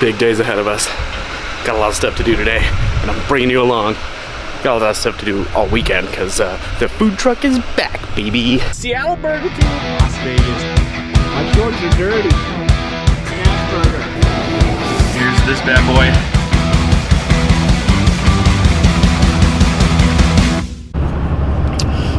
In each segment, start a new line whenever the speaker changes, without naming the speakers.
Big days ahead of us. Got a lot of stuff to do today, and I'm bringing you along. Got a lot of stuff to do all weekend because the food truck is back, baby. Seattle Burger King, Las Vegas. My shorts are dirty. Snack burger. Here's this bad boy.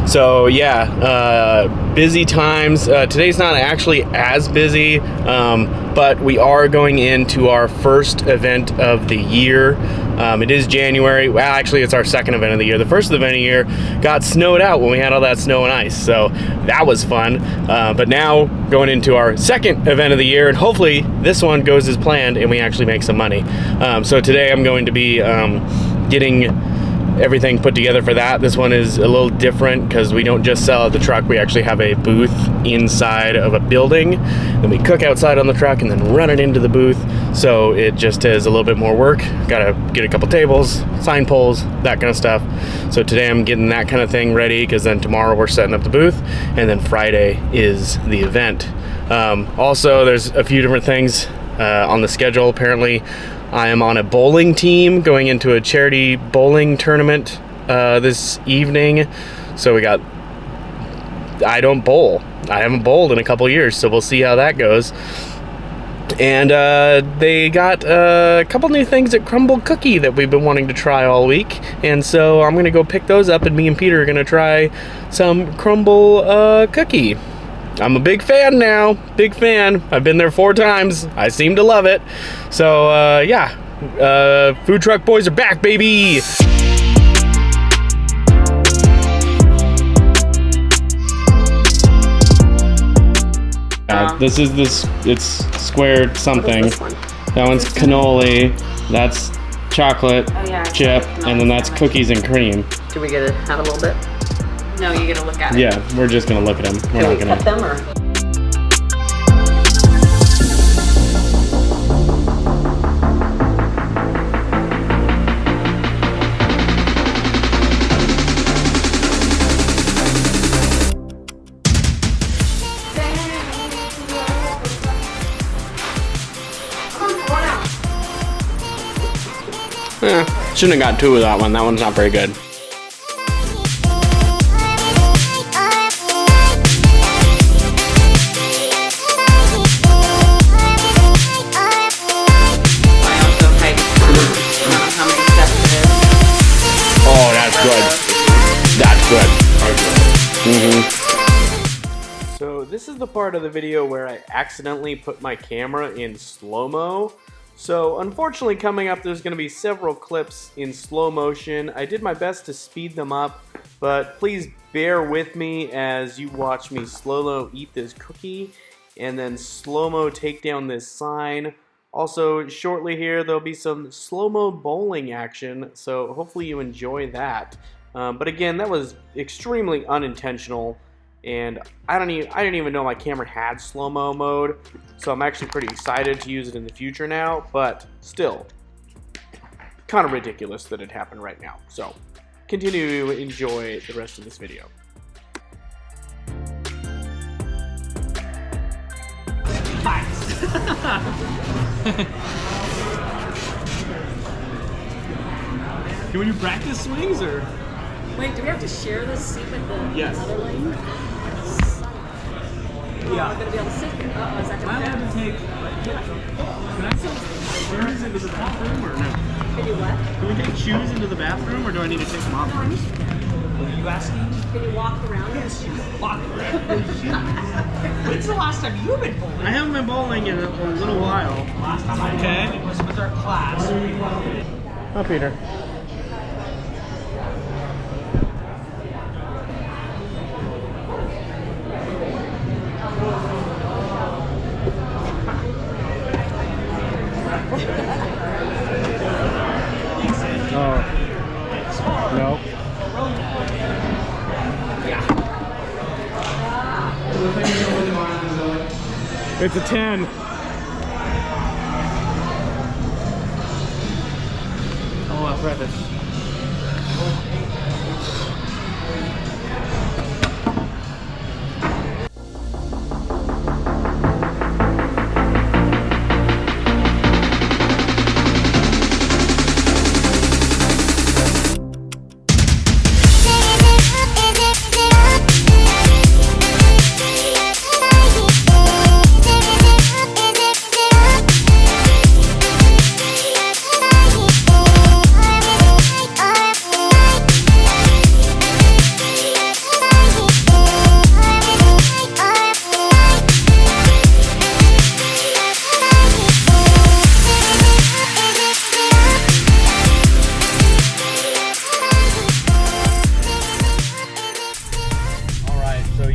So yeah, busy times. Today's not actually as busy, but we are going into our first event of the year. It is January. Well, actually, it's our second event of the year. The first event of the year got snowed out when we had all that snow and ice, so that was fun. But now going into our second event of the year, and hopefully this one goes as planned and we actually make some money. So today I'm going to be getting everything put together for that. This one is a little different because we don't just sell at the truck. We actually have a booth inside of a building. Then we cook outside on the truck and then run it into the booth. So it just is a little bit more work. Gotta get a couple tables, sign poles, that kind of stuff. So today I'm getting that kind of thing ready because then tomorrow we're setting up the booth and then Friday is the event. Also, there's a few different things on the schedule. Apparently I am on a bowling team going into a charity bowling tournament this evening. So I don't bowl. I haven't bowled in a couple years, so we'll see how that goes. And they got a couple new things at Crumble Cookie that we've been wanting to try all week. And so I'm going to go pick those up, and me and Peter are going to try some Crumble Cookie. I'm a big fan now, big fan. I've been there 4 times. I seem to love it. So yeah, food truck boys are back, baby. This is it's squared something. That one's cannoli. That's chocolate chip, and then that's cookies and cream.
Do we get to have a little bit?
No, you gotta look at it.
Yeah, we're just gonna look at them. We're not gonna
cut them or?
Shouldn't have got 2 of that one. That one's not very good. Oh, that's good. That's good. So this is the part of the video where I accidentally put my camera in slow-mo. So unfortunately coming up there's going to be several clips in slow motion. I did my best to speed them up, but please bear with me as you watch me slow-mo eat this cookie and then slow-mo take down this sign. Also, shortly here there'll be some slow-mo bowling action, so hopefully you enjoy that. But again, that was extremely unintentional. And I didn't even know my camera had slow-mo mode, so I'm actually pretty excited to use it in the future now, but still, kind of ridiculous that it happened right now. So, continue to enjoy the rest of this video.
Can we do practice swings or?
Wait, do we have to share this seat with the other lane?
Yeah.
I'm gonna be able to sit here. Uh-oh, is that gonna
Am I allowed to take? Can I take shoes into the bathroom or no?
Can you what?
Can we take shoes into the bathroom or do I need to take them off first? What are you asking?
Can you walk around?
Yes, you walk around. When's the last time you've been bowling? I haven't been bowling in a little while. Last time I bowled was with our class.
Oh, Peter. Oh. No. It's a 10. Oh, I've read this.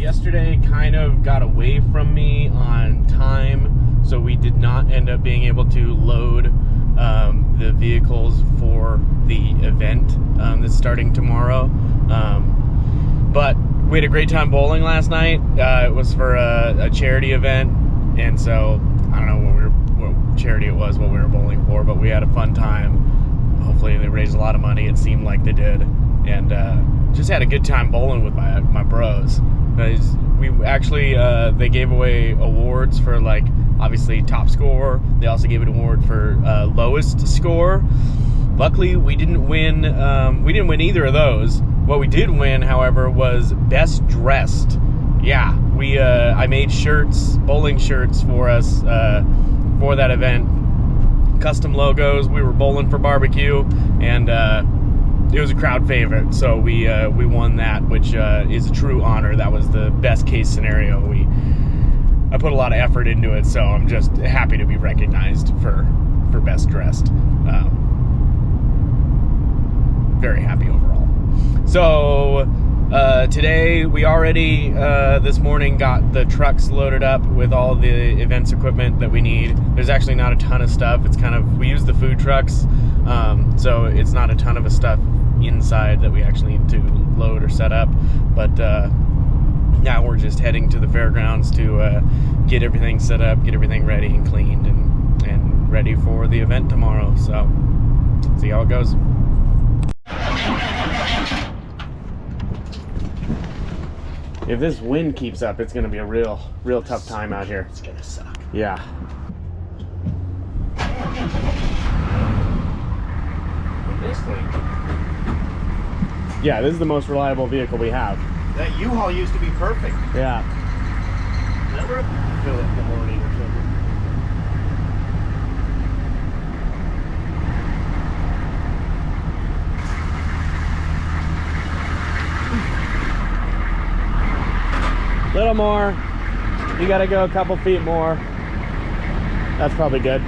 yesterday kind of got away from me on time, so we did not end up being able to load the vehicles for the event that's starting tomorrow. But we had a great time bowling last night. It was for a charity event, and so I don't know what charity it was, what we were bowling for, but we had a fun time. Hopefully they raised a lot of money. It seemed like they did, and just had a good time bowling with my bros. We actually they gave away awards for, like, obviously top score. They also gave an award for lowest score. Luckily, we didn't win. We didn't win either of those. What we did win, however, was best dressed. Yeah, I made shirts, bowling shirts for us for that event. Custom logos. We were bowling for barbecue, and it was a crowd favorite, so we won that, which is a true honor. That was the best case scenario. I put a lot of effort into it, so I'm just happy to be recognized for best dressed. Very happy overall. So today we already this morning got the trucks loaded up with all the events equipment that we need. There's actually not a ton of stuff. It's kind of, we use the food trucks, so it's not a ton of stuff inside that we actually need to load or set up. But now we're just heading to the fairgrounds to get everything set up, get everything ready and cleaned, and ready for the event tomorrow. So see how it goes. If this wind keeps up, it's gonna be a real tough time out here.
It's gonna suck.
Yeah.
This thing.
Yeah, this is the most reliable vehicle we have.
That U-Haul used to be perfect.
Yeah.
Never fill it in the morning or something.
Little more. You gotta go a couple feet more. That's probably good.